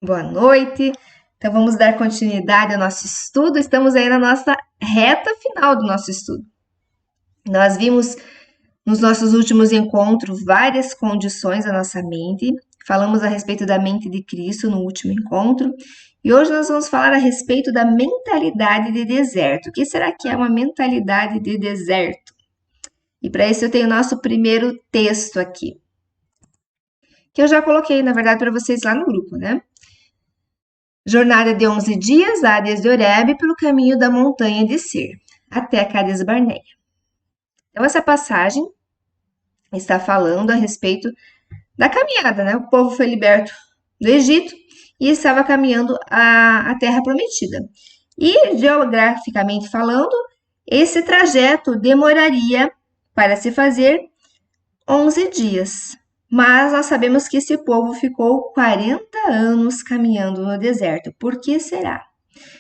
Boa noite. Então vamos dar continuidade ao nosso estudo. Estamos aí na nossa reta final do nosso estudo. Nós vimos nos nossos últimos encontros várias condições da nossa mente. Falamos a respeito da mente de Cristo no último encontro. E hoje nós vamos falar a respeito da mentalidade de deserto. O que será que é uma mentalidade de deserto? E para isso eu tenho o nosso primeiro texto aqui, que eu já coloquei, na verdade, para vocês lá no grupo, né? Jornada de 11 dias há desde Horebe pelo caminho da montanha de Sir, até Cades Barneia. Então, essa passagem está falando a respeito da caminhada, né? O povo foi liberto do Egito e estava caminhando à Terra Prometida. E, geograficamente falando, esse trajeto demoraria para se fazer 11 dias. Mas nós sabemos que esse povo ficou 40 anos caminhando no deserto. Por que será?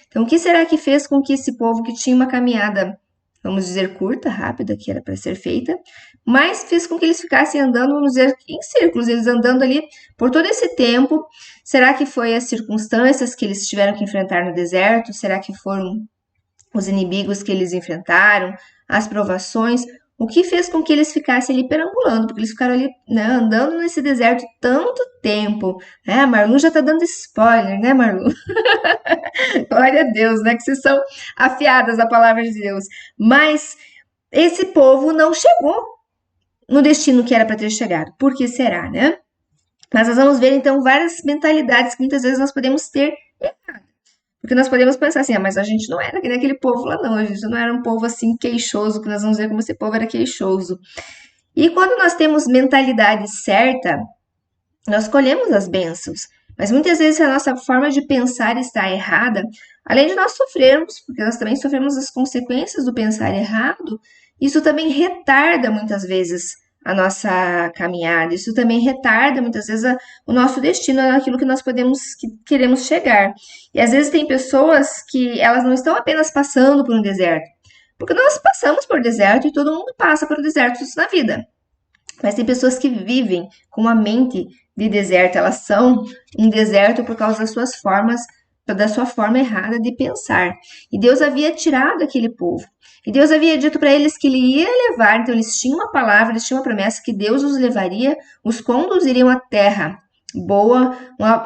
Então, o que será que fez com que esse povo que tinha uma caminhada, vamos dizer, curta, rápida, que era para ser feita, mas fez com que eles ficassem andando, vamos dizer, em círculos, eles andando ali por todo esse tempo? Será que foi as circunstâncias que eles tiveram que enfrentar no deserto? Será que foram os inimigos que eles enfrentaram, as provações? O que fez com que eles ficassem ali perambulando? Porque eles ficaram ali, né, andando nesse deserto tanto tempo. A Marlu já tá dando spoiler, né, Marlu? Glória a Deus, né? Que vocês são afiadas à palavra de Deus. Mas esse povo não chegou no destino que era para ter chegado. Por que será, né? Mas nós vamos ver, então, várias mentalidades que muitas vezes nós podemos ter errado. Porque nós podemos pensar assim, mas a gente não era que nem aquele povo lá, não. A gente não era um povo assim queixoso, que nós vamos ver como esse povo era queixoso. E quando nós temos mentalidade certa, nós colhemos as bênçãos. Mas muitas vezes a nossa forma de pensar está errada, além de nós sofrermos, porque nós também sofremos as consequências do pensar errado, isso também retarda muitas vezes a nossa caminhada, isso também retarda muitas vezes o nosso destino, naquilo que nós queremos chegar. E às vezes tem pessoas que elas não estão apenas passando por um deserto, porque nós passamos por deserto e todo mundo passa por desertos na vida. Mas tem pessoas que vivem com uma mente de deserto, elas são um deserto por causa das suas formas, da sua forma errada de pensar. E Deus havia tirado aquele povo. E Deus havia dito para eles que ele ia levar, então eles tinham uma palavra, eles tinham uma promessa que Deus os levaria, os conduziriam à terra boa,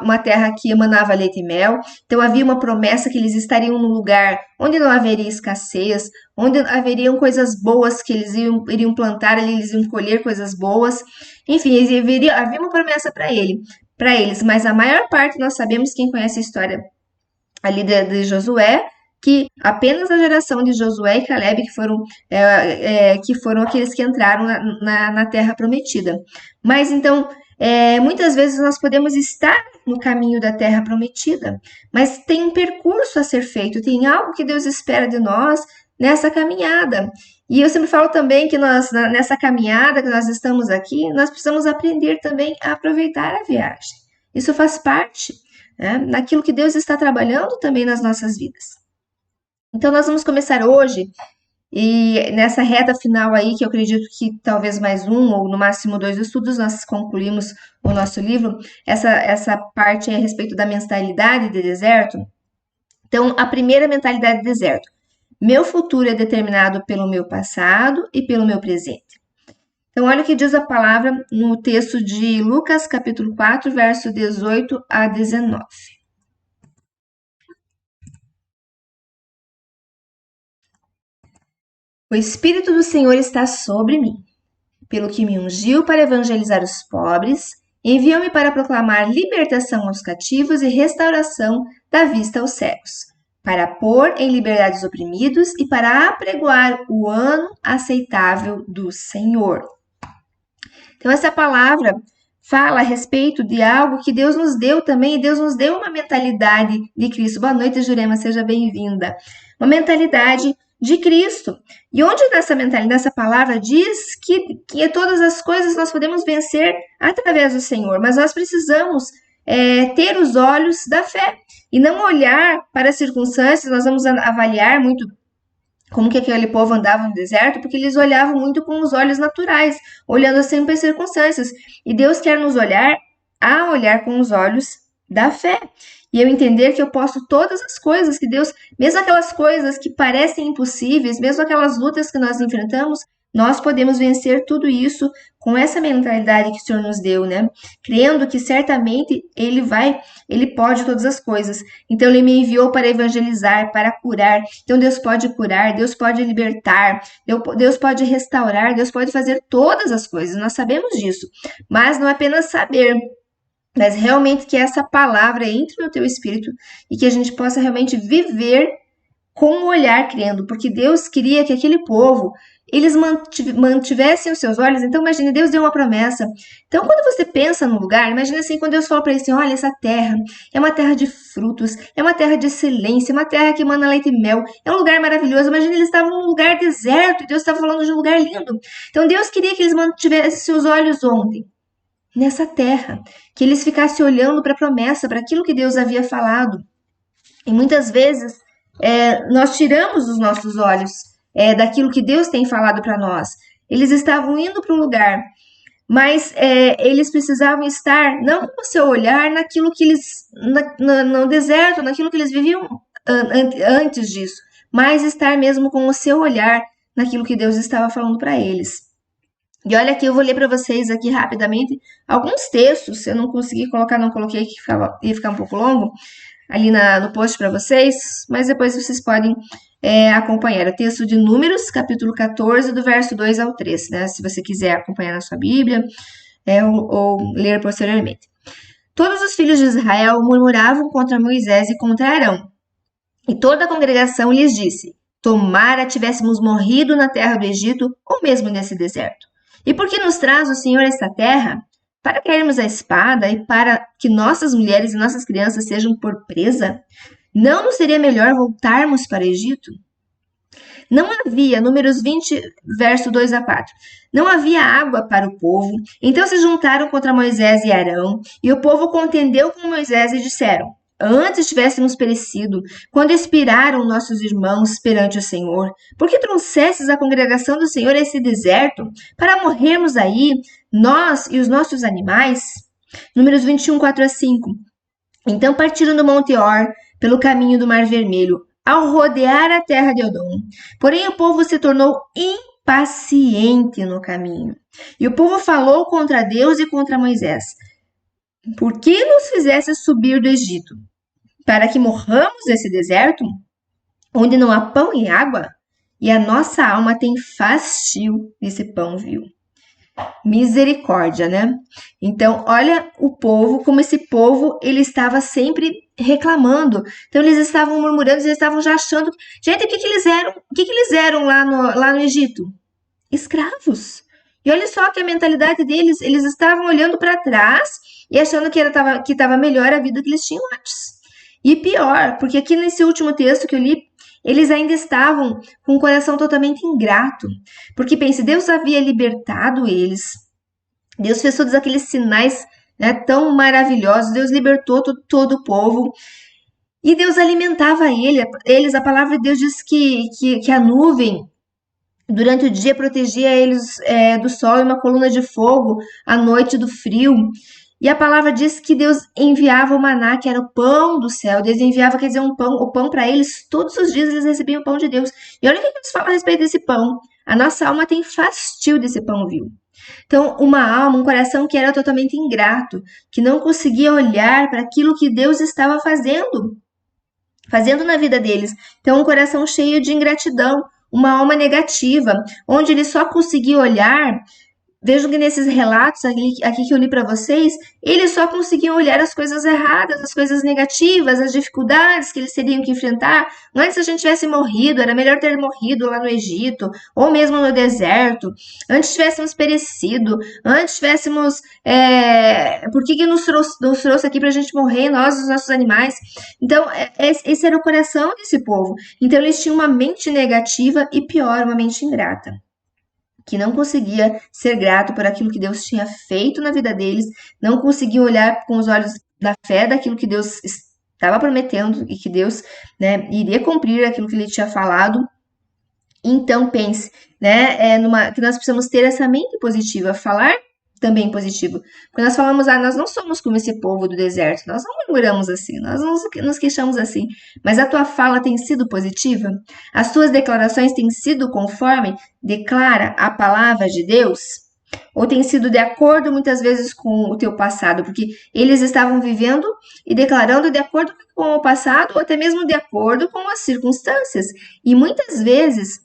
uma terra que emanava leite e mel. Então havia uma promessa que eles estariam num lugar onde não haveria escassez, onde haveriam coisas boas que eles iriam plantar, ali eles iam colher coisas boas. Enfim, havia uma promessa para eles, mas a maior parte nós sabemos, quem conhece a história ali de Josué, que apenas a geração de Josué e Caleb que foram aqueles que entraram na terra prometida. Mas então, muitas vezes nós podemos estar no caminho da terra prometida, mas tem um percurso a ser feito, tem algo que Deus espera de nós nessa caminhada. E eu sempre falo também que nós, nessa caminhada que nós estamos aqui, nós precisamos aprender também a aproveitar a viagem. Isso faz parte, né, naquilo que Deus está trabalhando também nas nossas vidas. Então, nós vamos começar hoje, e nessa reta final aí, que eu acredito que talvez mais um ou no máximo 2 estudos, nós concluímos o nosso livro, essa parte é a respeito da mentalidade de deserto. Então, a primeira mentalidade de deserto. Meu futuro é determinado pelo meu passado e pelo meu presente. Então, olha o que diz a palavra no texto de Lucas, capítulo 4, verso 18 a 19. O Espírito do Senhor está sobre mim, pelo que me ungiu para evangelizar os pobres, enviou-me para proclamar libertação aos cativos e restauração da vista aos cegos, para pôr em liberdade os oprimidos e para apregoar o ano aceitável do Senhor. Então, essa palavra fala a respeito de algo que Deus nos deu também, e Deus nos deu uma mentalidade de Cristo. Boa noite, Jurema, seja bem-vinda. Uma mentalidade de Cristo. E onde nessa palavra diz que todas as coisas nós podemos vencer através do Senhor, mas nós precisamos ter os olhos da fé e não olhar para as circunstâncias. Nós vamos avaliar muito como que aquele povo andava no deserto, porque eles olhavam muito com os olhos naturais, olhando sempre as circunstâncias. E Deus quer nos olhar com os olhos da fé. E eu entender que eu posso todas as coisas que Deus, mesmo aquelas coisas que parecem impossíveis, mesmo aquelas lutas que nós enfrentamos, nós podemos vencer tudo isso com essa mentalidade que o Senhor nos deu, né? Crendo que certamente Ele pode todas as coisas. Então Ele me enviou para evangelizar, para curar. Então Deus pode curar, Deus pode libertar, Deus pode restaurar, Deus pode fazer todas as coisas. Nós sabemos disso. Mas não é apenas saber, mas realmente que essa palavra entre no teu espírito e que a gente possa realmente viver com o olhar crendo, porque Deus queria que aquele povo, eles mantivessem os seus olhos. Então imagine, Deus deu uma promessa. Então quando você pensa num lugar, imagine assim, quando Deus falou para ele assim, olha, essa terra é uma terra de frutos, é uma terra de excelência, é uma terra que emana leite e mel, é um lugar maravilhoso. Imagine, eles estavam num lugar deserto e Deus estava falando de um lugar lindo. Então Deus queria que eles mantivessem seus olhos ontem nessa terra, que eles ficassem olhando para a promessa, para aquilo que Deus havia falado. E muitas vezes nós tiramos os nossos olhos daquilo que Deus tem falado para nós. Eles estavam indo para um lugar, mas eles precisavam estar, não com o seu olhar, naquilo que eles, no deserto, naquilo que eles viviam antes disso, mas estar mesmo com o seu olhar naquilo que Deus estava falando para eles. E olha aqui, eu vou ler para vocês aqui rapidamente alguns textos. Se eu não conseguir colocar, não coloquei, que ia ficar um pouco longo ali no post para vocês, mas depois vocês podem acompanhar. O texto de Números, capítulo 14, do verso 2 ao 3, né? Se você quiser acompanhar na sua Bíblia ou ler posteriormente. Todos os filhos de Israel murmuravam contra Moisés e contra Arão. E toda a congregação lhes disse: tomara tivéssemos morrido na terra do Egito ou mesmo nesse deserto. E por que nos traz o Senhor esta terra? Para cairmos a espada e para que nossas mulheres e nossas crianças sejam por presa? Não nos seria melhor voltarmos para o Egito? Não havia, Números 20, verso 2 a 4, não havia água para o povo, então se juntaram contra Moisés e Arão, e o povo contendeu com Moisés e disseram: antes tivéssemos perecido, quando expiraram nossos irmãos perante o Senhor, por que trouxestes a congregação do Senhor a esse deserto, para morrermos aí, nós e os nossos animais? Números 21, 4 a 5. Então partiram do Monte Or, pelo caminho do Mar Vermelho, ao rodear a terra de Edom. Porém o povo se tornou impaciente no caminho. E o povo falou contra Deus e contra Moisés: por que nos fizesse subir do Egito? Para que morramos nesse deserto, onde não há pão e água? E a nossa alma tem fastio desse pão vil. Misericórdia, né? Então, olha o povo, como esse povo, ele estava sempre reclamando. Então, eles estavam murmurando, eles estavam já achando... Gente, o que eles eram? O que eles eram lá no Egito? Escravos. E olha só que a mentalidade deles, eles estavam olhando para trás e achando que estava melhor a vida que eles tinham antes. E pior, porque aqui nesse último texto que eu li, eles ainda estavam com um coração totalmente ingrato. Porque pense, Deus havia libertado eles. Deus fez todos aqueles sinais, né, tão maravilhosos. Deus libertou todo o povo. E Deus alimentava eles. A palavra de Deus diz que a nuvem, durante o dia, protegia eles do sol e uma coluna de fogo à noite do frio. E a palavra diz que Deus enviava o maná, que era o pão do céu. Deus enviava, quer dizer, o pão para eles. Todos os dias eles recebiam o pão de Deus. E olha o que Deus fala a respeito desse pão. A nossa alma tem fastio desse pão vil. Então, uma alma, um coração que era totalmente ingrato, que não conseguia olhar para aquilo que Deus estava fazendo na vida deles. Então, um coração cheio de ingratidão, uma alma negativa, onde ele só conseguia olhar... Vejo que nesses relatos aqui que eu li para vocês, eles só conseguiam olhar as coisas erradas, as coisas negativas, as dificuldades que eles teriam que enfrentar. Antes a gente tivesse morrido, era melhor ter morrido lá no Egito, ou mesmo no deserto. Antes tivéssemos perecido, antes tivéssemos... por que nos trouxe aqui para a gente morrer, nós, os nossos animais? Então, esse era o coração desse povo. Então, eles tinham uma mente negativa e pior, uma mente ingrata, que não conseguia ser grato por aquilo que Deus tinha feito na vida deles, não conseguia olhar com os olhos da fé daquilo que Deus estava prometendo e que Deus, né, iria cumprir aquilo que ele tinha falado. Então pense, né, que nós precisamos ter essa mente positiva, falar também positivo. Porque nós falamos, nós não somos como esse povo do deserto, nós não murmuramos assim, nós não nos queixamos assim. Mas a tua fala tem sido positiva? As tuas declarações têm sido conforme declara a palavra de Deus? Ou tem sido de acordo muitas vezes com o teu passado? Porque eles estavam vivendo e declarando de acordo com o passado, ou até mesmo de acordo com as circunstâncias. E muitas vezes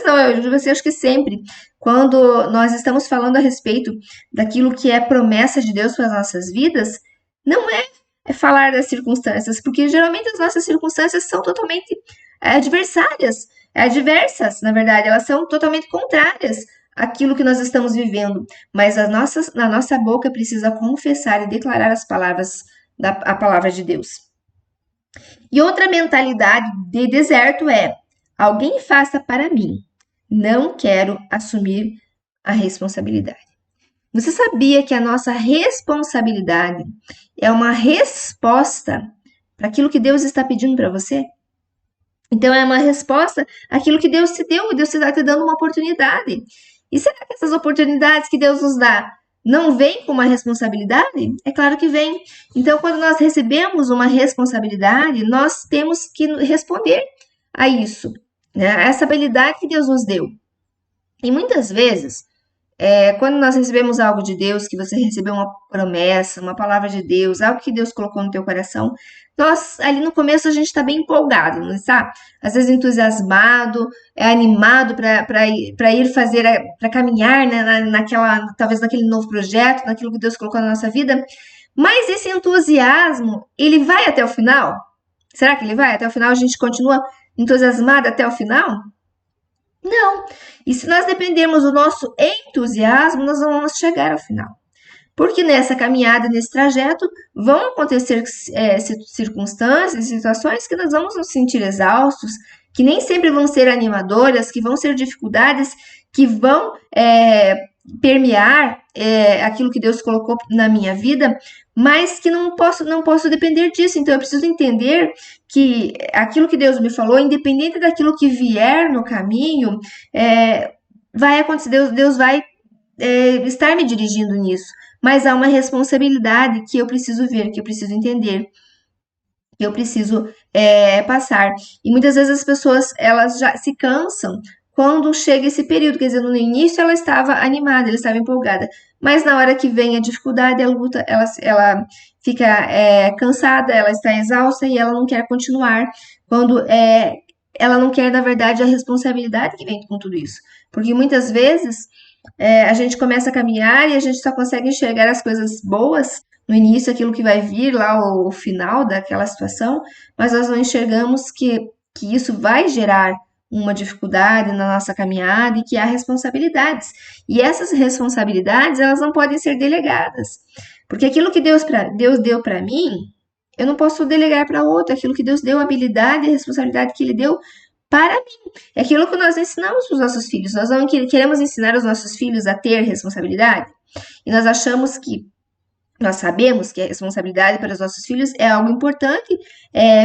não, eu acho que sempre, quando nós estamos falando a respeito daquilo que é promessa de Deus para as nossas vidas, não é falar das circunstâncias, porque geralmente as nossas circunstâncias são totalmente adversas, na verdade, elas são totalmente contrárias àquilo que nós estamos vivendo, mas na nossa boca precisa confessar e declarar a palavra de Deus. E outra mentalidade de deserto é: alguém faça para mim, não quero assumir a responsabilidade. Você sabia que a nossa responsabilidade é uma resposta para aquilo que Deus está pedindo para você? Então, é uma resposta àquilo que Deus te deu, e Deus está te dando uma oportunidade. E será que essas oportunidades que Deus nos dá não vêm com uma responsabilidade? É claro que vem. Então, quando nós recebemos uma responsabilidade, nós temos que responder a isso, né? A essa habilidade que Deus nos deu. E muitas vezes, quando nós recebemos algo de Deus, que você recebeu uma promessa, uma palavra de Deus, algo que Deus colocou no teu coração, nós, ali no começo, a gente está bem empolgado, não está? Às vezes entusiasmado, animado para ir fazer, para caminhar, né, talvez naquele novo projeto, naquilo que Deus colocou na nossa vida. Mas esse entusiasmo, ele vai até o final? Será que ele vai até o final? A gente continua entusiasmado até o final? Não. E se nós dependermos do nosso entusiasmo, nós não vamos chegar ao final. Porque nessa caminhada, nesse trajeto, vão acontecer circunstâncias, situações que nós vamos nos sentir exaustos, que nem sempre vão ser animadoras, que vão ser dificuldades que vão permear aquilo que Deus colocou na minha vida, mas que não posso depender disso. Então, eu preciso entender que aquilo que Deus me falou, independente daquilo que vier no caminho, vai acontecer, Deus vai estar me dirigindo nisso. Mas há uma responsabilidade que eu preciso ver, que eu preciso entender, que eu preciso passar. E muitas vezes as pessoas, elas já se cansam quando chega esse período. Quer dizer, no início ela estava animada, ela estava empolgada, mas na hora que vem a dificuldade, a luta, ela fica cansada, ela está exausta e ela não quer continuar, quando ela não quer, na verdade, a responsabilidade que vem com tudo isso. Porque muitas vezes a gente começa a caminhar e a gente só consegue enxergar as coisas boas no início, aquilo que vai vir lá, o final daquela situação, mas nós não enxergamos que isso vai gerar uma dificuldade na nossa caminhada e que há responsabilidades. E essas responsabilidades, elas não podem ser delegadas. Porque aquilo que Deus deu para mim, eu não posso delegar para outro. Aquilo que Deus deu, a habilidade e a responsabilidade que Ele deu para mim. É aquilo que nós ensinamos para os nossos filhos. Nós não queremos ensinar os nossos filhos a ter responsabilidade. E nós sabemos que a responsabilidade para os nossos filhos é algo importante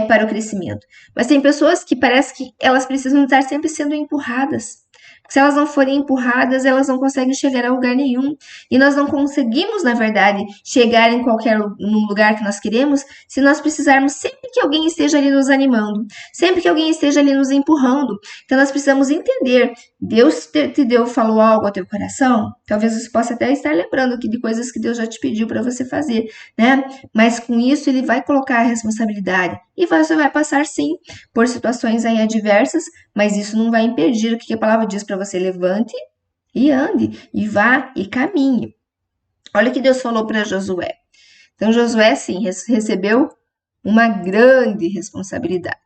para o crescimento. Mas tem pessoas que parece que elas precisam estar sempre sendo empurradas. Se elas não forem empurradas, elas não conseguem chegar a lugar nenhum. E nós não conseguimos, na verdade, chegar em no lugar que nós queremos se nós precisarmos sempre que alguém esteja ali nos animando, sempre que alguém esteja ali nos empurrando. Então nós precisamos entender, Deus falou algo ao teu coração? Talvez você possa até estar lembrando aqui de coisas que Deus já te pediu para você fazer, né? Mas com isso Ele vai colocar a responsabilidade. E você vai passar, sim, por situações aí adversas, mas isso não vai impedir o que a palavra diz para você: levante e ande, e vá e caminhe. Olha o que Deus falou para Josué. Então, Josué, sim, recebeu uma grande responsabilidade.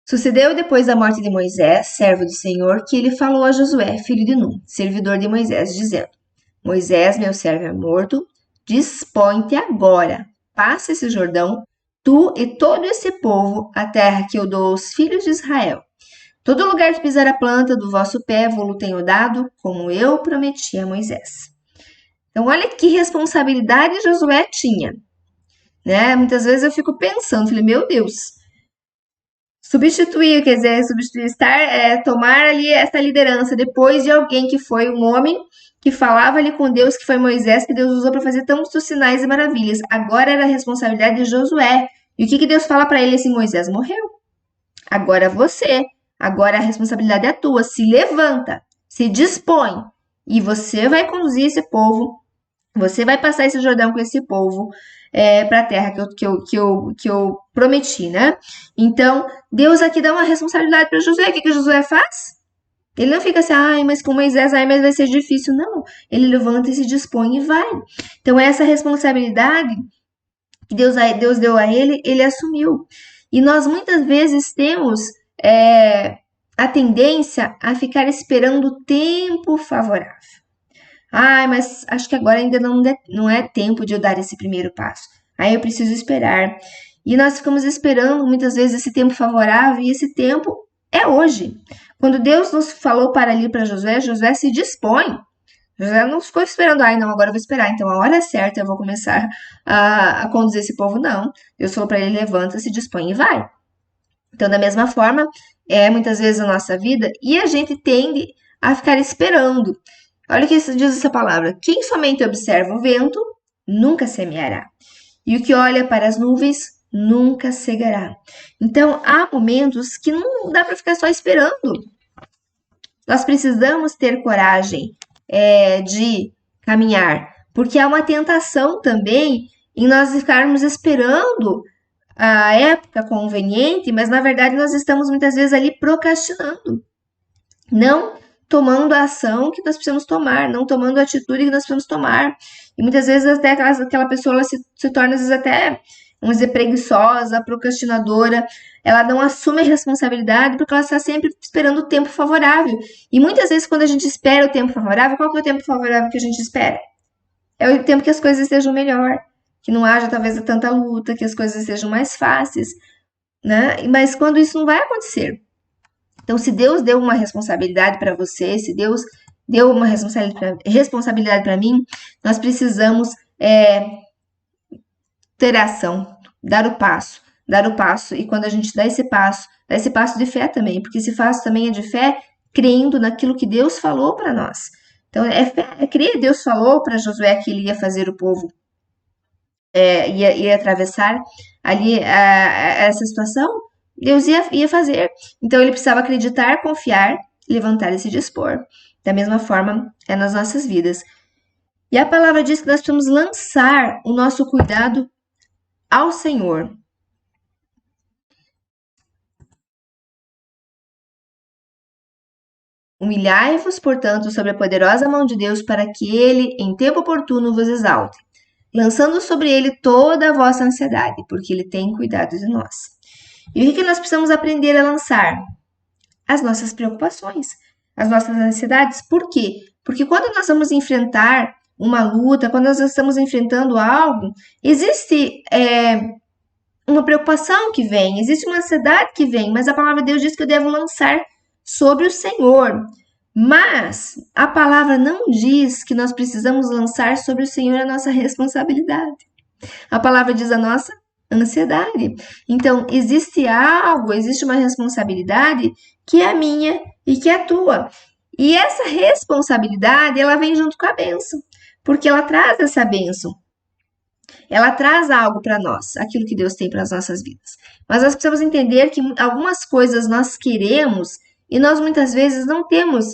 Sucedeu depois da morte de Moisés, servo do Senhor, que ele falou a Josué, filho de Num, servidor de Moisés, dizendo: Moisés, meu servo, é morto, dispõe-te agora, passa esse Jordão, tu e todo esse povo, a terra que eu dou aos filhos de Israel. Todo lugar que pisar a planta do vosso pé, vou-lo tenho dado, como eu prometi a Moisés. Então, olha que responsabilidade Josué tinha, né? Muitas vezes eu fico pensando, falei, meu Deus, quer dizer, tomar ali essa liderança depois de alguém que foi um homem que falava ali com Deus, que foi Moisés, que Deus usou para fazer tantos sinais e maravilhas. Agora era a responsabilidade de Josué. E o que Deus fala para ele assim? Moisés morreu. Agora você. Agora a responsabilidade é tua. Se levanta, se dispõe. E você vai conduzir esse povo. Você vai passar esse Jordão com esse povo para a terra que eu prometi, né? Então, Deus aqui dá uma responsabilidade para Josué. O que Josué faz? Ele não fica assim, ai, mas com Moisés, ai, mas vai ser difícil. Não, ele levanta e se dispõe e vai. Então, essa responsabilidade que Deus deu a ele assumiu. E nós muitas vezes temos a tendência a ficar esperando o tempo favorável. Ai, mas acho que agora ainda não é tempo de eu dar esse primeiro passo. Aí eu preciso esperar. E nós ficamos esperando muitas vezes esse tempo favorável, e esse tempo é hoje. Quando Deus nos falou para ali para Josué, Josué se dispõe. Josué não ficou esperando, ai não, agora eu vou esperar, então a hora é certa, eu vou começar a conduzir esse povo. Não, Deus falou para ele, levanta, se dispõe e vai. Então, da mesma forma, muitas vezes a nossa vida, e a gente tende a ficar esperando. Olha o que diz essa palavra, quem somente observa o vento, nunca semeará. E o que olha para as nuvens, nunca cegará. Então, há momentos que não dá para ficar só esperando. Nós precisamos ter coragem de caminhar, porque há uma tentação também em nós ficarmos esperando a época conveniente, mas na verdade nós estamos muitas vezes ali procrastinando, não tomando a ação que nós precisamos tomar, não tomando a atitude que nós precisamos tomar. E muitas vezes até aquela pessoa ela se torna às vezes até, vamos dizer, preguiçosa, procrastinadora, ela não assume a responsabilidade porque ela está sempre esperando o tempo favorável. E muitas vezes quando a gente espera o tempo favorável, qual que é o tempo favorável que a gente espera? É o tempo que as coisas estejam melhor, que não haja talvez tanta luta, que as coisas sejam mais fáceis, né? Mas quando isso não vai acontecer. Então, se Deus deu uma responsabilidade para você, se Deus deu uma responsabilidade para mim, nós precisamos ter ação, dar o passo. E quando a gente dá esse passo de fé também, porque esse passo também é de fé, crendo naquilo que Deus falou para nós. Então, é crer, Deus falou para Josué que ele ia fazer o povo, ia atravessar ali essa situação, Deus ia fazer. Então, ele precisava acreditar, confiar, levantar e se dispor. Da mesma forma, é nas nossas vidas. E a palavra diz que nós precisamos lançar o nosso cuidado ao Senhor. Humilhai-vos, portanto, sob a poderosa mão de Deus, para que ele, em tempo oportuno, vos exalte, lançando sobre ele toda a vossa ansiedade, porque ele tem cuidado de nós. E o que nós precisamos aprender a lançar? As nossas preocupações, as nossas ansiedades. Por quê? Porque quando nós vamos enfrentar uma luta, quando nós estamos enfrentando algo, existe uma preocupação que vem, existe uma ansiedade que vem, mas a palavra de Deus diz que eu devo lançar sobre o Senhor. Mas a palavra não diz que nós precisamos lançar sobre o Senhor a nossa responsabilidade. A palavra diz a nossa ansiedade. Então, existe uma responsabilidade que é minha e que é tua. E essa responsabilidade, ela vem junto com a bênção, porque ela traz essa bênção. Ela traz algo para nós, aquilo que Deus tem para as nossas vidas. Mas nós precisamos entender que algumas coisas nós queremos e nós muitas vezes não temos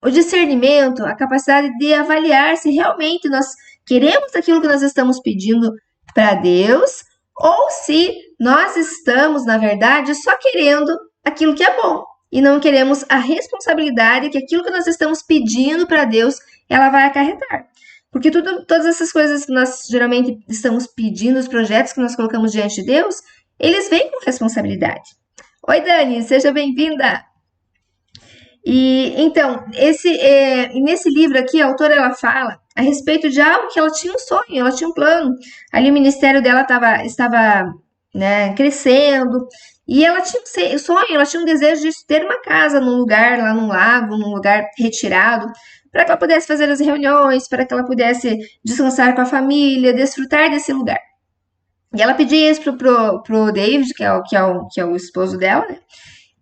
o discernimento, a capacidade de avaliar se realmente nós queremos aquilo que nós estamos pedindo para Deus ou se nós estamos, na verdade, só querendo aquilo que é bom e não queremos a responsabilidade que aquilo que nós estamos pedindo para Deus, ela vai acarretar. Porque todas essas coisas que nós geralmente estamos pedindo, os projetos que nós colocamos diante de Deus, eles vêm com responsabilidade. Oi, Dani, seja bem-vinda! E então, nesse livro aqui, a autora ela fala a respeito de algo que ela tinha um sonho, ela tinha um plano. Ali o ministério dela estava crescendo e ela tinha um sonho, ela tinha um desejo de ter uma casa num lugar, lá num lago, num lugar retirado, para que ela pudesse fazer as reuniões, para que ela pudesse descansar com a família, desfrutar desse lugar. E ela pedia isso pro David, que é o esposo dela, né?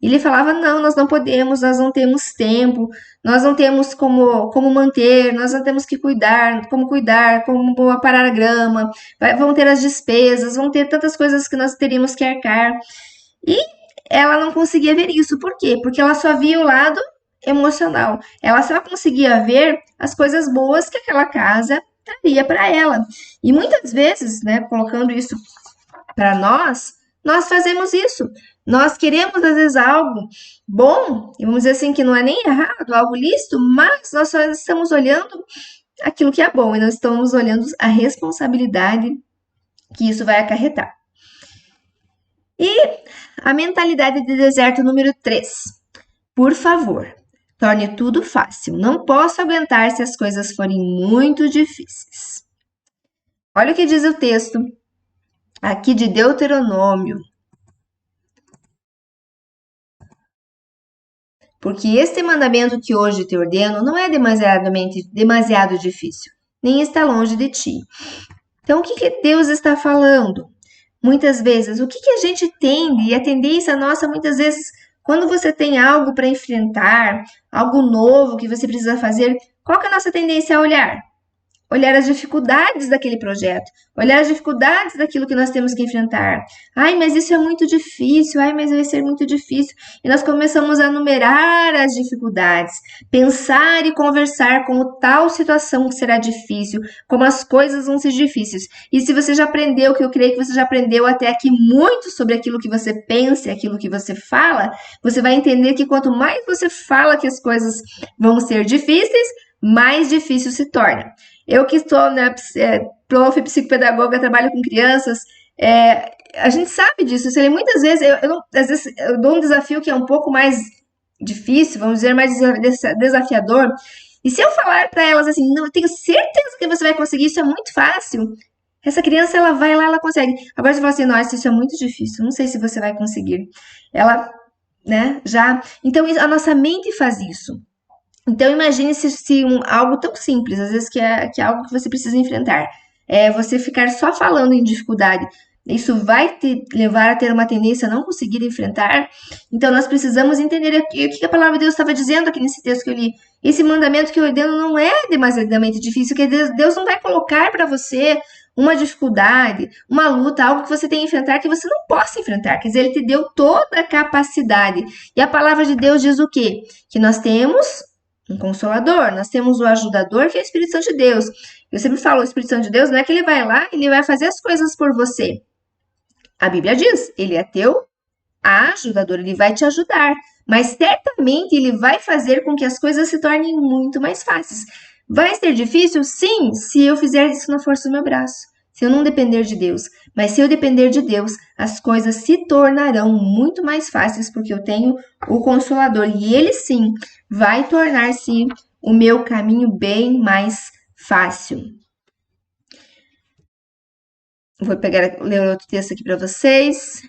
Ele falava: não, nós não podemos, nós não temos tempo, nós não temos como manter, nós não temos que cuidar, como aparar a grama, vão ter as despesas, vão ter tantas coisas que nós teríamos que arcar. E ela não conseguia ver isso. Por quê? Porque ela só via o lado emocional. Ela só conseguia ver as coisas boas que aquela casa traria para ela. E muitas vezes, né, colocando isso para nós fazemos isso. Nós queremos, às vezes, algo bom, e vamos dizer assim, que não é nem errado, algo lícito, mas nós só estamos olhando aquilo que é bom e nós estamos olhando a responsabilidade que isso vai acarretar. E a mentalidade de deserto número 3. Por favor, torne tudo fácil. Não posso aguentar se as coisas forem muito difíceis. Olha o que diz o texto aqui de Deuteronômio. Porque este mandamento que hoje te ordeno não é demasiado difícil, nem está longe de ti. Então, o que Deus está falando? Muitas vezes, o que a gente tende, e a tendência nossa, muitas vezes, quando você tem algo para enfrentar, algo novo que você precisa fazer, qual que é a nossa tendência a olhar? Olhar as dificuldades daquele projeto, olhar as dificuldades daquilo que nós temos que enfrentar. Ai, mas isso é muito difícil, ai, mas vai ser muito difícil. E nós começamos a numerar as dificuldades, pensar e conversar como tal situação que será difícil, como as coisas vão ser difíceis. E se você já aprendeu, que eu creio que você já aprendeu até aqui muito sobre aquilo que você pensa e aquilo que você fala, você vai entender que quanto mais você fala que as coisas vão ser difíceis, mais difícil se torna. Eu que estou, né, prof, psicopedagoga, trabalho com crianças, a gente sabe disso. Muitas vezes às vezes eu dou um desafio que é um pouco mais difícil, vamos dizer, mais desafiador. E se eu falar para elas assim, não, eu tenho certeza que você vai conseguir, isso é muito fácil. Essa criança, ela vai lá, ela consegue. Agora você fala assim, nossa, isso é muito difícil, não sei se você vai conseguir. Ela, né, já... Então, a nossa mente faz isso. Então, imagine se algo tão simples, às vezes que é algo que você precisa enfrentar, é você ficar só falando em dificuldade. Isso vai te levar a ter uma tendência a não conseguir enfrentar. Então, nós precisamos entender o que a palavra de Deus estava dizendo aqui nesse texto que eu li. Esse mandamento que eu ordeno não é demasiadamente difícil, que Deus não vai colocar para você uma dificuldade, uma luta, algo que você tem que enfrentar que você não possa enfrentar. Quer dizer, Ele te deu toda a capacidade. E a palavra de Deus diz o quê? Que nós temos um consolador, nós temos o ajudador, que é o Espírito Santo de Deus. Eu sempre falo, o Espírito Santo de Deus não é que ele vai lá, ele vai fazer as coisas por você. A Bíblia diz, ele é teu ajudador, ele vai te ajudar, mas certamente ele vai fazer com que as coisas se tornem muito mais fáceis. Vai ser difícil? Sim, se eu fizer isso na força do meu braço, se eu não depender de Deus. Mas se eu depender de Deus, as coisas se tornarão muito mais fáceis, porque eu tenho o Consolador. E Ele sim vai tornar-se o meu caminho bem mais fácil. Vou ler outro texto aqui para vocês.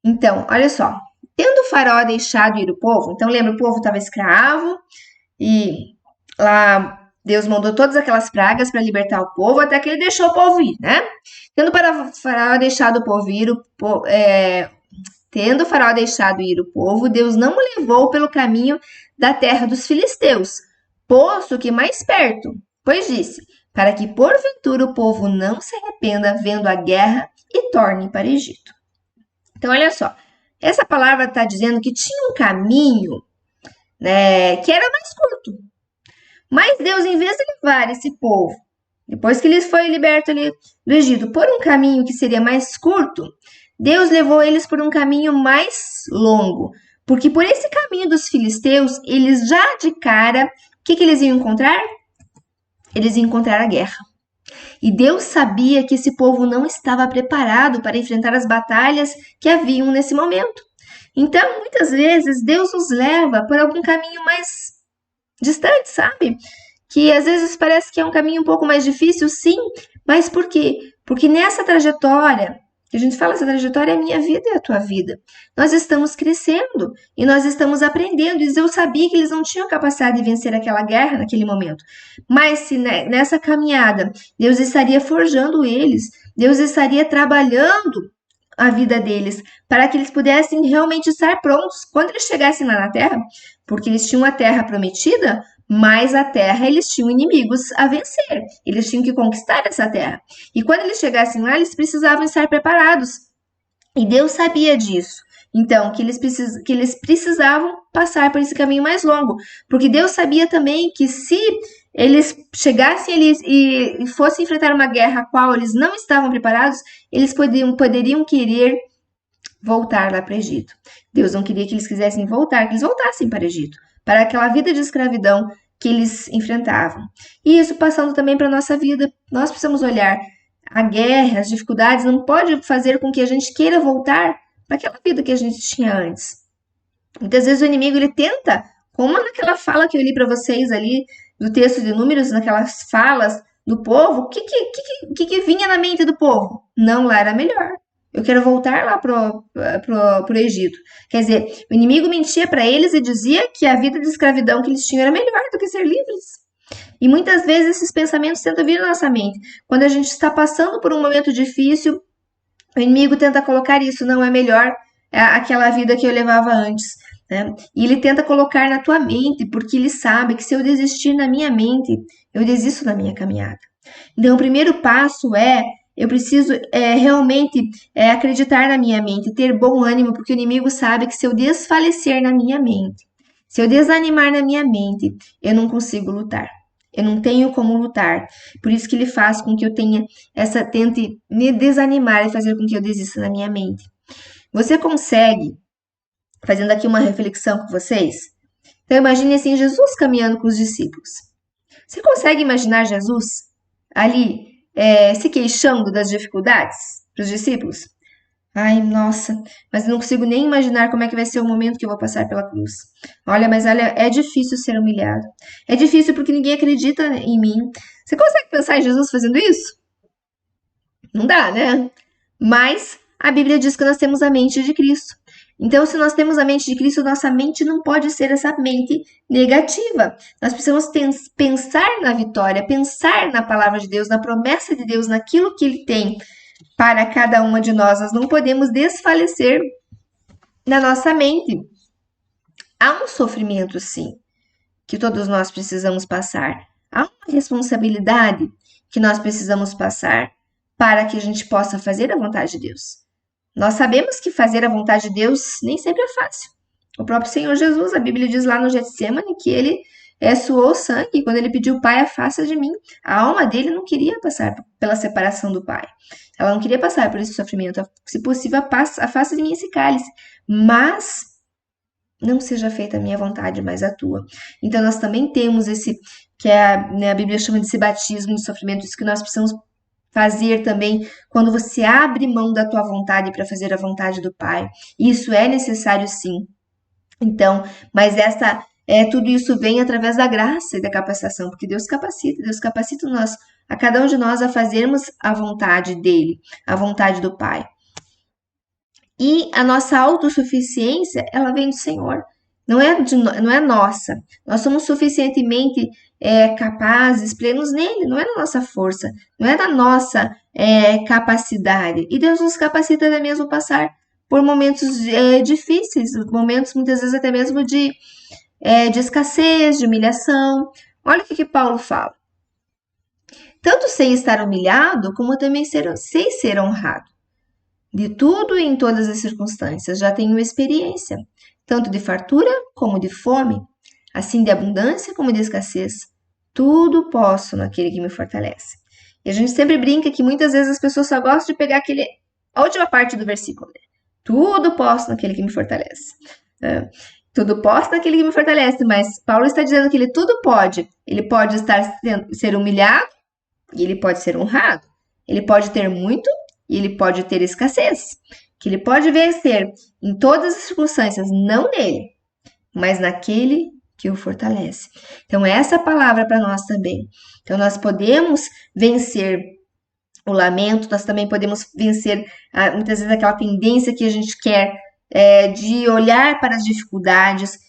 Então, olha só. Tendo o faraó deixado ir o povo, então lembra, o povo estava escravo e lá Deus mandou todas aquelas pragas para libertar o povo, até que ele deixou o povo ir, né? Tendo o faraó deixado o povo ir, tendo o faraó deixado ir o povo, Deus não o levou pelo caminho da terra dos filisteus, posto que mais perto, pois disse, para que porventura o povo não se arrependa vendo a guerra e torne para o Egito. Então, olha só, essa palavra está dizendo que tinha um caminho, né, que era mais curto. Mas Deus, em vez de levar esse povo, depois que eles foi liberto ali do Egito, por um caminho que seria mais curto, Deus levou eles por um caminho mais longo. Porque por esse caminho dos filisteus, eles já de cara, o que eles iam encontrar? Eles iam encontrar a guerra. E Deus sabia que esse povo não estava preparado para enfrentar as batalhas que haviam nesse momento. Então, muitas vezes, Deus nos leva por algum caminho mais distante, sabe? Que às vezes parece que é um caminho um pouco mais difícil, sim, mas por quê? Porque nessa trajetória, que a gente fala, essa trajetória é a minha vida e a tua vida. Nós estamos crescendo e nós estamos aprendendo. E eu sabia que eles não tinham capacidade de vencer aquela guerra naquele momento. Mas se nessa caminhada Deus estaria forjando eles, Deus estaria trabalhando a vida deles, para que eles pudessem realmente estar prontos quando eles chegassem lá na terra, porque eles tinham a terra prometida, mas a terra eles tinham inimigos a vencer, eles tinham que conquistar essa terra. E quando eles chegassem lá, eles precisavam estar preparados. E Deus sabia disso. Então, que eles precisavam passar por esse caminho mais longo. Porque Deus sabia também que se eles chegassem ali e fossem enfrentar uma guerra a qual eles não estavam preparados, eles poderiam querer voltar lá para o Egito. Deus não queria que eles quisessem voltar, que eles voltassem para o Egito, para aquela vida de escravidão que eles enfrentavam. E isso passando também para a nossa vida. Nós precisamos olhar a guerra, as dificuldades, não pode fazer com que a gente queira voltar para aquela vida que a gente tinha antes. Muitas vezes o inimigo ele tenta, como naquela fala que eu li para vocês ali, do texto de Números, naquelas falas do povo, o que vinha na mente do povo? Não, lá era melhor. Eu quero voltar lá pro Egito. Quer dizer, o inimigo mentia para eles e dizia que a vida de escravidão que eles tinham era melhor do que ser livres. E muitas vezes esses pensamentos tentam vir na nossa mente. Quando a gente está passando por um momento difícil, o inimigo tenta colocar isso, não é melhor aquela vida que eu levava antes. Né? E ele tenta colocar na tua mente, porque ele sabe que se eu desistir na minha mente, eu desisto da minha caminhada. Então, o primeiro passo eu preciso realmente acreditar na minha mente, ter bom ânimo, porque o inimigo sabe que se eu desfalecer na minha mente, se eu desanimar na minha mente, eu não consigo lutar. Eu não tenho como lutar. Por isso que ele faz com que eu tente me desanimar e fazer com que eu desista na minha mente. Você consegue, fazendo aqui uma reflexão com vocês? Então imagine assim, Jesus caminhando com os discípulos. Você consegue imaginar Jesus ali se queixando das dificuldades para os discípulos? Ai, nossa, mas eu não consigo nem imaginar como é que vai ser o momento que eu vou passar pela cruz. Olha, é difícil ser humilhado. É difícil porque ninguém acredita em mim. Você consegue pensar em Jesus fazendo isso? Não dá, né? Mas a Bíblia diz que nós temos a mente de Cristo. Então, se nós temos a mente de Cristo, nossa mente não pode ser essa mente negativa. Nós precisamos pensar na vitória, pensar na palavra de Deus, na promessa de Deus, naquilo que Ele tem para cada uma de nós. Nós não podemos desfalecer na nossa mente. Há um sofrimento, sim, que todos nós precisamos passar. Há uma responsabilidade que nós precisamos passar para que a gente possa fazer a vontade de Deus. Nós sabemos que fazer a vontade de Deus nem sempre é fácil. O próprio Senhor Jesus, a Bíblia diz lá no Getsemane que ele suou sangue quando ele pediu, Pai, afasta de mim. A alma dele não queria passar pela separação do Pai. Ela não queria passar por esse sofrimento. Se possível, afasta de mim esse cálice. Mas não seja feita a minha vontade, mas a tua. Então, nós também temos esse, que a Bíblia chama de esse batismo de sofrimento, isso que nós precisamos fazer também quando você abre mão da tua vontade para fazer a vontade do Pai. Isso é necessário, sim. Então, mas tudo isso vem através da graça e da capacitação, porque Deus capacita nós, a cada um de nós a fazermos a vontade dele, a vontade do Pai. E a nossa autossuficiência, ela vem do Senhor, não é nossa. Nós somos suficientemente capazes, plenos nele, não é da nossa força, não é da nossa capacidade. E Deus nos capacita até mesmo passar por momentos difíceis, momentos muitas vezes até mesmo de escassez, de humilhação. Olha o que Paulo fala. Tanto sem estar humilhado, como também sem ser honrado. De tudo e em todas as circunstâncias já tenho experiência, tanto de fartura como de fome, assim de abundância como de escassez. Tudo posso naquele que me fortalece. E a gente sempre brinca que muitas vezes as pessoas só gostam de pegar a última parte do versículo. Né? Tudo posso naquele que me fortalece. Tudo posso naquele que me fortalece, mas Paulo está dizendo que ele tudo pode. Ele pode ser humilhado e ele pode ser honrado. Ele pode ter muito e ele pode ter escassez. Que ele pode vencer em todas as circunstâncias, não nele, mas naquele que o fortalece. Então, essa palavra para nós também. Então, nós podemos vencer o lamento, nós também podemos vencer muitas vezes aquela tendência que a gente quer de olhar para as dificuldades.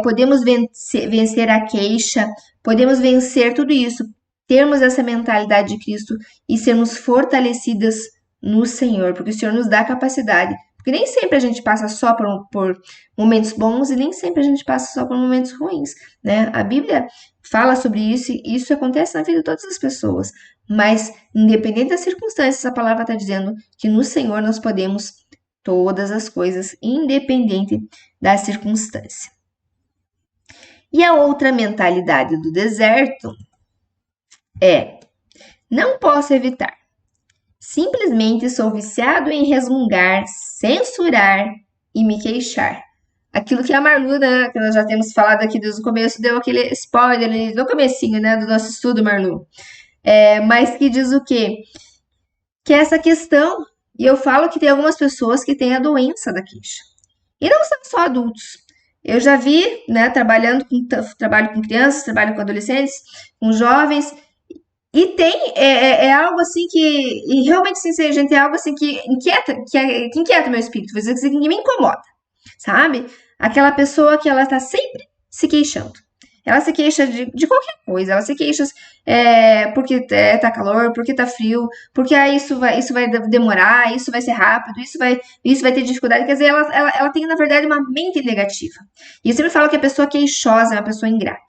Podemos vencer a queixa, podemos vencer tudo isso, termos essa mentalidade de Cristo e sermos fortalecidas no Senhor, porque o Senhor nos dá capacidade. Porque nem sempre a gente passa só por momentos bons e nem sempre a gente passa só por momentos ruins, né? A Bíblia fala sobre isso e isso acontece na vida de todas as pessoas. Mas, independente das circunstâncias, a palavra está dizendo que no Senhor nós podemos todas as coisas, independente da circunstância. E a outra mentalidade do deserto é: não posso evitar. Simplesmente sou viciado em resmungar, censurar e me queixar. Aquilo que a Marlu, né, que nós já temos falado aqui desde o começo, deu aquele spoiler no comecinho, né, do nosso estudo, Marlu. Mas que diz o quê? Que é essa questão, e eu falo que tem algumas pessoas que têm a doença da queixa. E não são só adultos. Eu já vi, né, trabalho com crianças, trabalho com adolescentes, com jovens, e é algo assim que, e realmente, sim, gente, é algo assim que inquieta meu espírito, vou dizer assim, que me incomoda, sabe? Aquela pessoa que ela tá sempre se queixando. Ela se queixa de qualquer coisa, ela se queixa porque tá calor, porque tá frio, porque isso vai demorar, isso vai ser rápido, isso vai ter dificuldade. Quer dizer, ela tem, na verdade, uma mente negativa. E eu sempre falo que a pessoa queixosa é uma pessoa ingrata.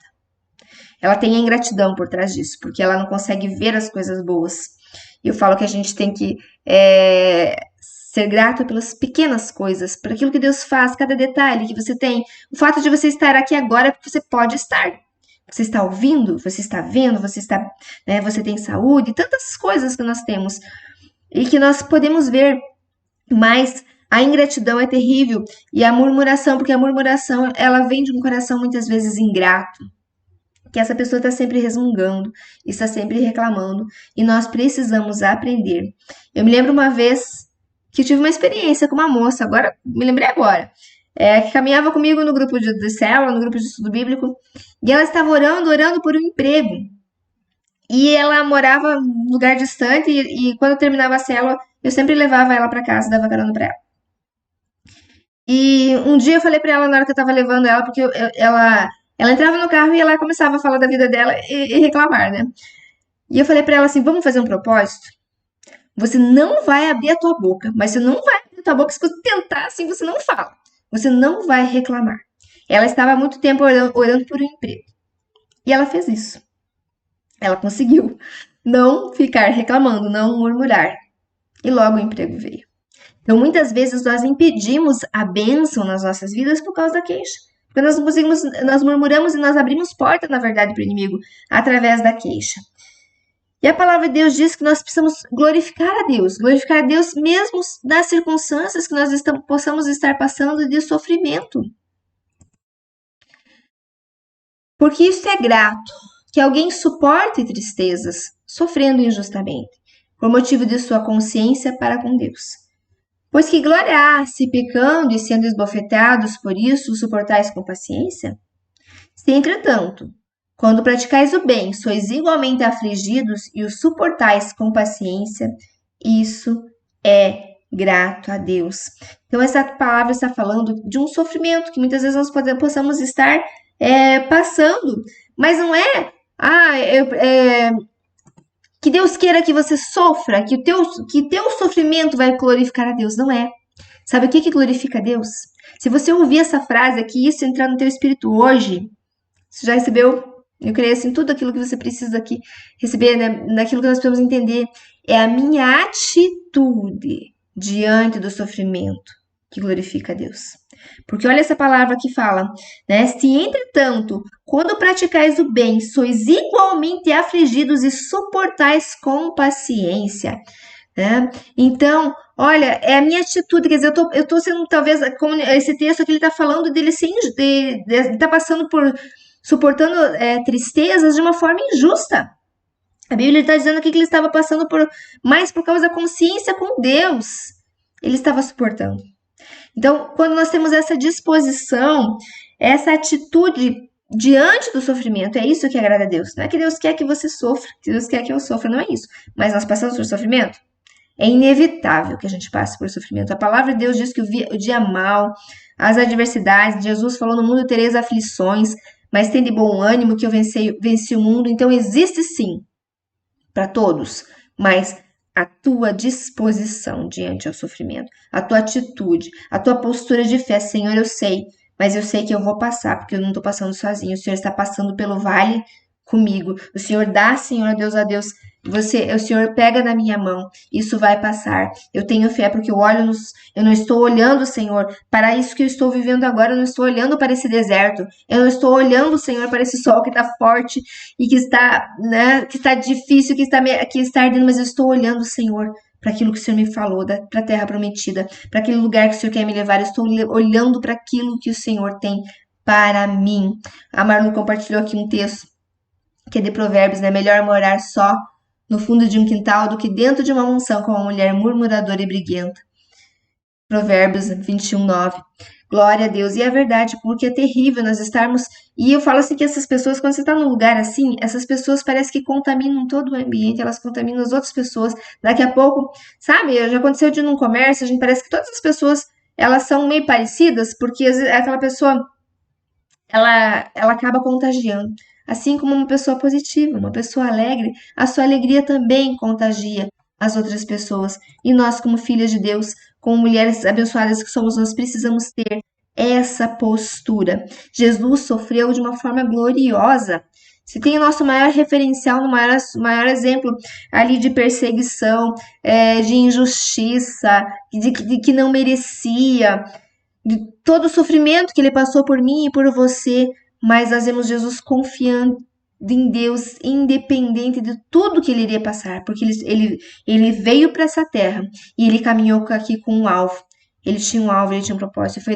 Ela tem a ingratidão por trás disso, porque ela não consegue ver as coisas boas. E eu falo que a gente tem que ser grato pelas pequenas coisas, por aquilo que Deus faz, cada detalhe que você tem. O fato de você estar aqui agora é porque você pode estar. Você está ouvindo, você está vendo, você tem saúde, tantas coisas que nós temos e que nós podemos ver, mas a ingratidão é terrível e a murmuração, porque a murmuração ela vem de um coração muitas vezes ingrato, que essa pessoa está sempre resmungando, está sempre reclamando, e nós precisamos aprender. Eu me lembro uma vez que eu tive uma experiência com uma moça, me lembrei agora, que caminhava comigo no grupo de célula, no grupo de estudo bíblico, e ela estava orando por um emprego. E ela morava num lugar distante, e quando eu terminava a célula, eu sempre levava ela para casa, dava carona para ela. E um dia eu falei para ela, na hora que eu estava levando ela, porque ela entrava no carro e ela começava a falar da vida dela e reclamar, né? E eu falei pra ela assim: vamos fazer um propósito? Você não vai abrir a tua boca, mas você não vai abrir a tua boca se você tentar assim, você não fala. Você não vai reclamar. Ela estava há muito tempo orando por um emprego. E ela fez isso. Ela conseguiu não ficar reclamando, não murmurar. E logo o emprego veio. Então, muitas vezes nós impedimos a bênção nas nossas vidas por causa da queixa. Porque nós não conseguimos, nós murmuramos e nós abrimos porta, na verdade, para o inimigo através da queixa. E a palavra de Deus diz que nós precisamos glorificar a Deus mesmo nas circunstâncias que nós possamos estar passando de sofrimento. Porque isso é grato, que alguém suporte tristezas, sofrendo injustamente, por motivo de sua consciência para com Deus. Pois que glória há, se pecando e sendo esbofeteados por isso, suportais com paciência? Se, entretanto, quando praticais o bem, sois igualmente afligidos e o suportais com paciência, isso é grato a Deus. Então, essa palavra está falando de um sofrimento que muitas vezes nós possamos estar passando, mas não é que Deus queira que você sofra, que teu sofrimento vai glorificar a Deus. Não é. Sabe o que glorifica a Deus? Se você ouvir essa frase aqui, isso entrar no teu espírito hoje, você já recebeu, eu creio assim, tudo aquilo que você precisa aqui receber, né? Naquilo que nós precisamos entender. É a minha atitude diante do sofrimento que glorifica a Deus. Porque olha essa palavra que fala, né? Se, entretanto, quando praticais o bem, sois igualmente afligidos e suportais com paciência. Né? Então, olha, é a minha atitude, quer dizer, eu tô sendo, talvez, como esse texto aqui, ele tá falando dele tá passando suportando tristezas de uma forma injusta. A Bíblia está dizendo aqui que ele estava passando mais por causa da consciência com Deus. Ele estava suportando. Então, quando nós temos essa disposição, essa atitude diante do sofrimento, é isso que agrada a Deus. Não é que Deus quer que você sofra, que Deus quer que eu sofra, não é isso. Mas nós passamos por sofrimento? É inevitável que a gente passe por sofrimento. A palavra de Deus diz que o dia mau, as adversidades, Jesus falou: no mundo tereis aflições, mas tem de bom ânimo que eu venci o mundo. Então, existe sim, para todos, mas a tua disposição diante ao sofrimento, a tua atitude, a tua postura de fé. Senhor, eu sei, mas eu sei que eu vou passar, porque eu não estou passando sozinho. O Senhor está passando pelo vale comigo. O Senhor dá, Senhor Deus, a Deus. O Senhor pega na minha mão, isso vai passar. Eu tenho fé porque eu não estou olhando, Senhor, para isso que eu estou vivendo agora. Eu não estou olhando para esse deserto. Eu não estou olhando, Senhor, para esse sol que está forte e que está, né, que está difícil, que está ardendo, mas eu estou olhando, Senhor, para aquilo que o Senhor me falou, para a terra prometida, para aquele lugar que o Senhor quer me levar. Eu estou olhando para aquilo que o Senhor tem para mim. A Marlu compartilhou aqui um texto que é de Provérbios, né? Melhor morar só no fundo de um quintal do que dentro de uma mansão com uma mulher murmuradora e briguenta. Provérbios 21:9. Glória a Deus. E é verdade, porque é terrível nós estarmos. E eu falo assim que essas pessoas, quando você está num lugar assim, essas pessoas parecem que contaminam todo o ambiente, elas contaminam as outras pessoas. Daqui a pouco, sabe, já aconteceu de num comércio, a gente parece que todas as pessoas elas são meio parecidas, porque aquela pessoa ela acaba contagiando. Assim como uma pessoa positiva, uma pessoa alegre, a sua alegria também contagia as outras pessoas. E nós, como filhas de Deus, como mulheres abençoadas que somos, nós precisamos ter essa postura. Jesus sofreu de uma forma gloriosa. Se tem o nosso maior referencial, o maior exemplo ali de perseguição, de injustiça, de que não merecia, de todo o sofrimento que ele passou por mim e por você, mas nós vemos Jesus confiando em Deus, independente de tudo que ele iria passar, porque ele veio para essa terra e ele caminhou aqui com um alvo. Ele tinha um alvo, ele tinha um propósito.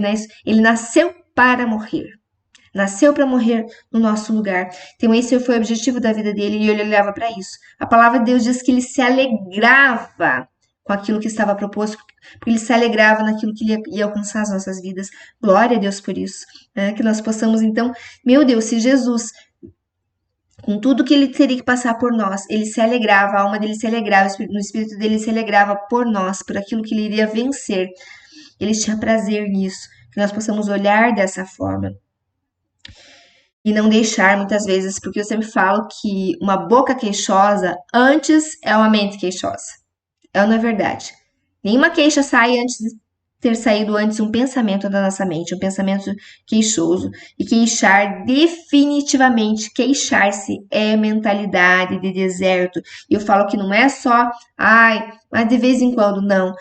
Ele nasceu para morrer. Nasceu para morrer no nosso lugar. Então, esse foi o objetivo da vida dele e ele olhava para isso. A palavra de Deus diz que ele se alegrava com aquilo que estava proposto, porque ele se alegrava naquilo que ele ia alcançar as nossas vidas. Glória a Deus por isso. Né? Que nós possamos, então, meu Deus, se Jesus, com tudo que ele teria que passar por nós, ele se alegrava, a alma dele se alegrava, no espírito dele se alegrava por nós, por aquilo que ele iria vencer. Ele tinha prazer nisso. Que nós possamos olhar dessa forma. E não deixar, muitas vezes, porque eu sempre falo que uma boca queixosa antes é uma mente queixosa. É ou não é verdade? Nenhuma queixa sai antes de ter saído antes um pensamento da nossa mente, um pensamento queixoso. E queixar, definitivamente, queixar-se é mentalidade de deserto. E eu falo que não é só, mas de vez em quando, não.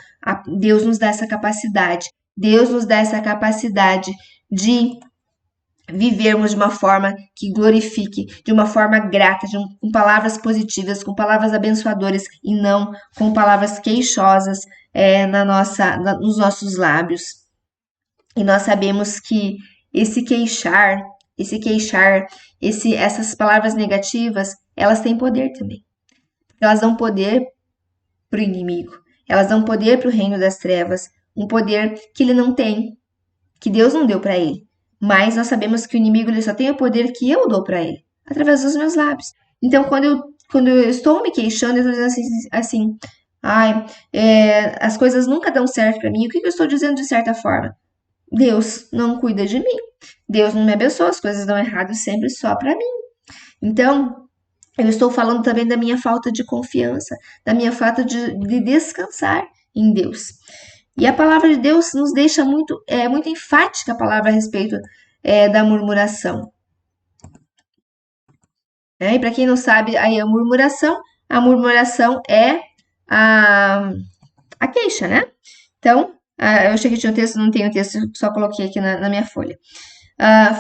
Deus nos dá essa capacidade. Deus nos dá essa capacidade de vivermos de uma forma que glorifique, de uma forma grata, com palavras positivas, com palavras abençoadoras e não com palavras queixosas nos nossos lábios. E nós sabemos que essas palavras negativas, elas têm poder também. Elas dão poder para o inimigo, elas dão poder para o reino das trevas, um poder que ele não tem, que Deus não deu para ele. Mas nós sabemos que o inimigo ele só tem o poder que eu dou para ele, através dos meus lábios. Então, quando eu estou me queixando, eu estou dizendo assim, as coisas nunca dão certo para mim. O que eu estou dizendo de certa forma? Deus não cuida de mim. Deus não me abençoa, as coisas dão errado sempre só para mim. Então, eu estou falando também da minha falta de confiança, da minha falta de descansar em Deus. E a palavra de Deus nos deixa muito enfática a palavra a respeito da murmuração. E para quem não sabe, aí a murmuração é a queixa, né? Então, eu achei que tinha um texto, não tenho texto, só coloquei aqui na minha folha.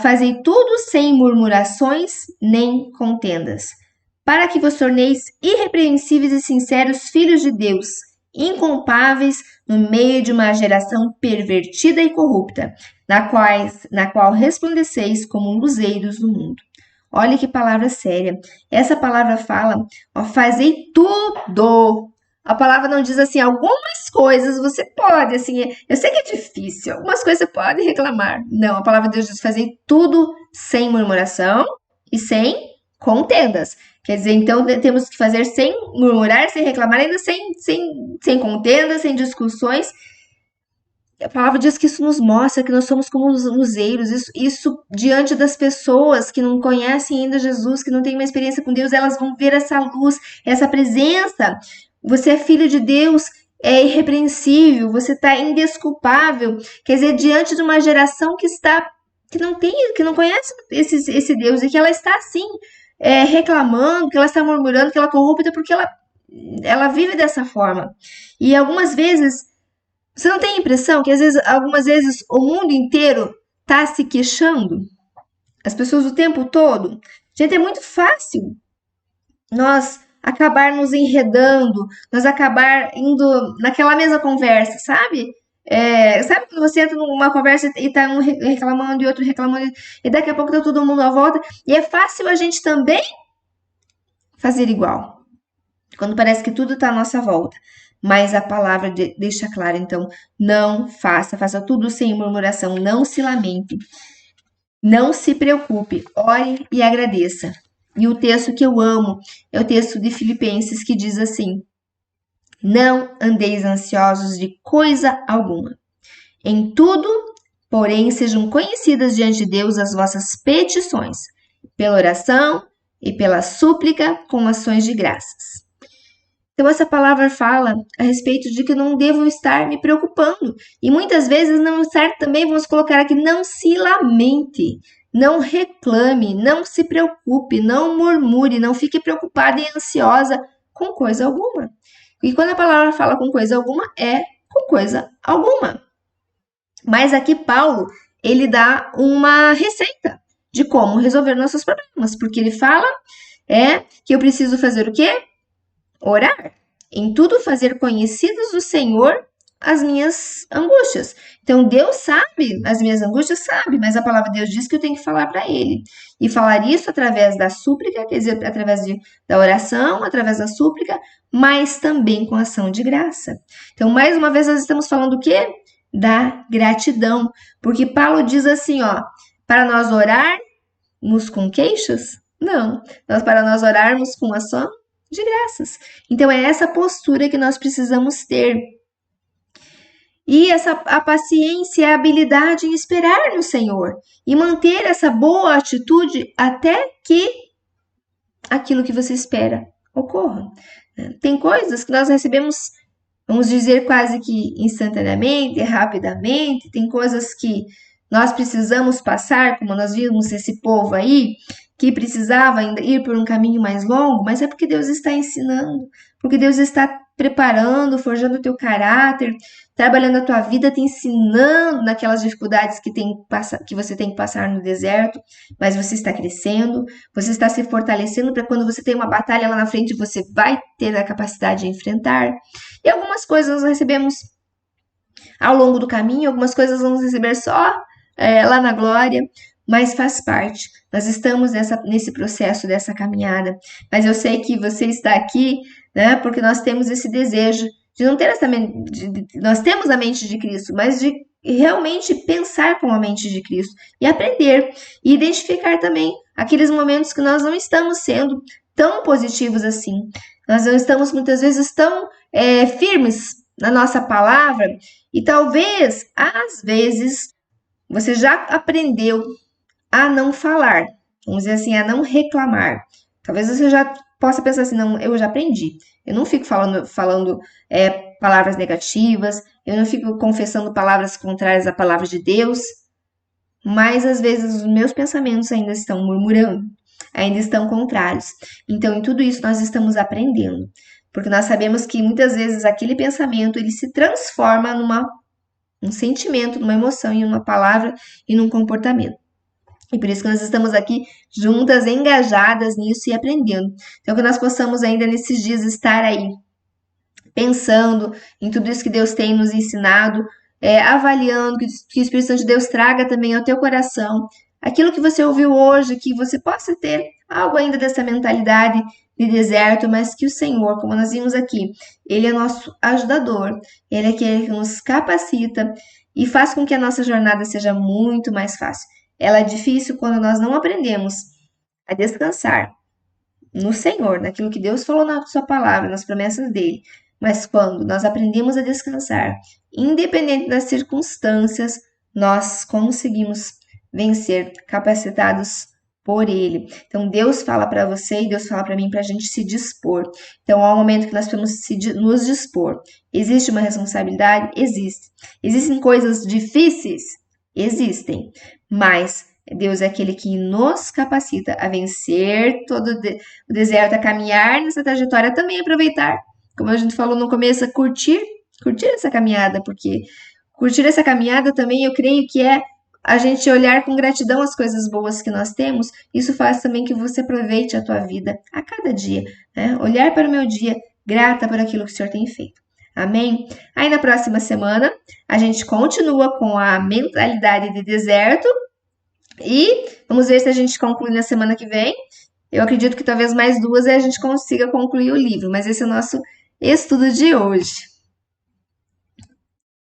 Fazei tudo sem murmurações nem contendas, para que vos torneis irrepreensíveis e sinceros filhos de Deus, inculpáveis no meio de uma geração pervertida e corrupta, na qual resplandeceis como luzeiros no mundo. Olha que palavra séria. Essa palavra fala, fazei tudo. A palavra não diz assim, algumas coisas você pode, assim, eu sei que é difícil, algumas coisas você pode reclamar. Não, a palavra de Deus diz, fazei tudo sem murmuração e sem contendas. Quer dizer, então temos que fazer sem murmurar, sem reclamar, ainda sem contendas, sem discussões. A palavra diz que isso nos mostra que nós somos como os luzeiros. Isso diante das pessoas que não conhecem ainda Jesus, que não têm uma experiência com Deus, elas vão ver essa luz, essa presença você é filho de Deus, é irrepreensível, você está indesculpável. Quer dizer, diante de uma geração que não conhece esse Deus e que ela está assim, reclamando, que ela está murmurando, que ela é corrupta porque ela vive dessa forma. E algumas vezes, você não tem a impressão que algumas vezes o mundo inteiro está se queixando? As pessoas o tempo todo? Gente, é muito fácil nós acabar nos enredando, nós acabar indo naquela mesma conversa, sabe? Sabe quando você entra numa conversa e tá um reclamando e outro reclamando, e daqui a pouco tá todo mundo à volta, e é fácil a gente também fazer igual, quando parece que tudo tá à nossa volta. Mas a palavra deixa claro, então, não faça tudo sem murmuração, não se lamente, não se preocupe, ore e agradeça. E o texto que eu amo é o texto de Filipenses que diz assim: não andeis ansiosos de coisa alguma. Em tudo, porém, sejam conhecidas diante de Deus as vossas petições, pela oração e pela súplica com ações de graças. Então, essa palavra fala a respeito de que não devo estar me preocupando. E muitas vezes não estar também, vamos colocar aqui, não se lamente, não reclame, não se preocupe, não murmure, não fique preocupada e ansiosa com coisa alguma. E quando a palavra fala com coisa alguma, é com coisa alguma. Mas aqui Paulo, ele dá uma receita de como resolver nossos problemas, porque ele fala que eu preciso fazer o quê? Orar. Em tudo fazer conhecidos do Senhor as minhas angústias. Então Deus sabe, as minhas angústias sabe, mas a palavra de Deus diz que eu tenho que falar para ele. E falar isso através da súplica, quer dizer, através da oração, através da súplica, mas também com ação de graça. Então, mais uma vez, nós estamos falando do quê? Da gratidão. Porque Paulo diz assim, para nós orarmos com queixas? Não. Para nós orarmos com ação de graças. Então, é essa postura que nós precisamos ter. E a paciência é a habilidade em esperar no Senhor e manter essa boa atitude até que aquilo que você espera ocorra. Tem coisas que nós recebemos, vamos dizer, quase que instantaneamente, rapidamente. Tem coisas que nós precisamos passar, como nós vimos esse povo aí, que precisava ir por um caminho mais longo, mas é porque Deus está ensinando, porque Deus está preparando, forjando o teu caráter, trabalhando a tua vida, te ensinando naquelas dificuldades que você tem que passar no deserto, mas você está crescendo, você está se fortalecendo para quando você tem uma batalha lá na frente, você vai ter a capacidade de enfrentar. E algumas coisas nós recebemos ao longo do caminho, algumas coisas vamos receber só lá na glória, mas faz parte. Nós estamos nesse processo dessa caminhada. Mas eu sei que você está aqui, né? Porque nós temos esse desejo de não ter nós temos a mente de Cristo, mas de realmente pensar com a mente de Cristo e aprender e identificar também aqueles momentos que nós não estamos sendo tão positivos assim. Nós não estamos muitas vezes tão firmes na nossa palavra e talvez, às vezes, você já aprendeu a não falar, vamos dizer assim, a não reclamar. Talvez você já possa pensar assim, não, eu já aprendi. Eu não fico falando palavras negativas, eu não fico confessando palavras contrárias à palavra de Deus, mas às vezes os meus pensamentos ainda estão murmurando, ainda estão contrários. Então, em tudo isso nós estamos aprendendo, porque nós sabemos que muitas vezes aquele pensamento ele se transforma num sentimento, numa emoção, em uma palavra e num comportamento. E por isso que nós estamos aqui juntas, engajadas nisso e aprendendo. Então, que nós possamos ainda nesses dias estar aí, pensando em tudo isso que Deus tem nos ensinado, avaliando, que o Espírito Santo de Deus traga também ao teu coração aquilo que você ouviu hoje, que você possa ter algo ainda dessa mentalidade de deserto, mas que o Senhor, como nós vimos aqui, Ele é nosso ajudador, Ele é aquele que nos capacita e faz com que a nossa jornada seja muito mais fácil. Ela é difícil quando nós não aprendemos a descansar no Senhor, naquilo que Deus falou na sua palavra, nas promessas dele. Mas quando nós aprendemos a descansar, independente das circunstâncias, nós conseguimos vencer, capacitados por Ele. Então, Deus fala para você e Deus fala para mim para a gente se dispor. Então, há um momento que nós podemos nos dispor. Existe uma responsabilidade? Existe. Existem coisas difíceis? Existem. Mas Deus é aquele que nos capacita a vencer todo o deserto, a caminhar nessa trajetória, também aproveitar, como a gente falou no começo, a curtir essa caminhada, porque curtir essa caminhada também eu creio que é a gente olhar com gratidão as coisas boas que nós temos. Isso faz também que você aproveite a tua vida a cada dia, né? Olhar para o meu dia grata por aquilo que o Senhor tem feito. Amém? Aí na próxima semana a gente continua com a mentalidade de deserto e vamos ver se a gente conclui na semana que vem. Eu acredito que talvez mais 2 a gente consiga concluir o livro, mas esse é o nosso estudo de hoje.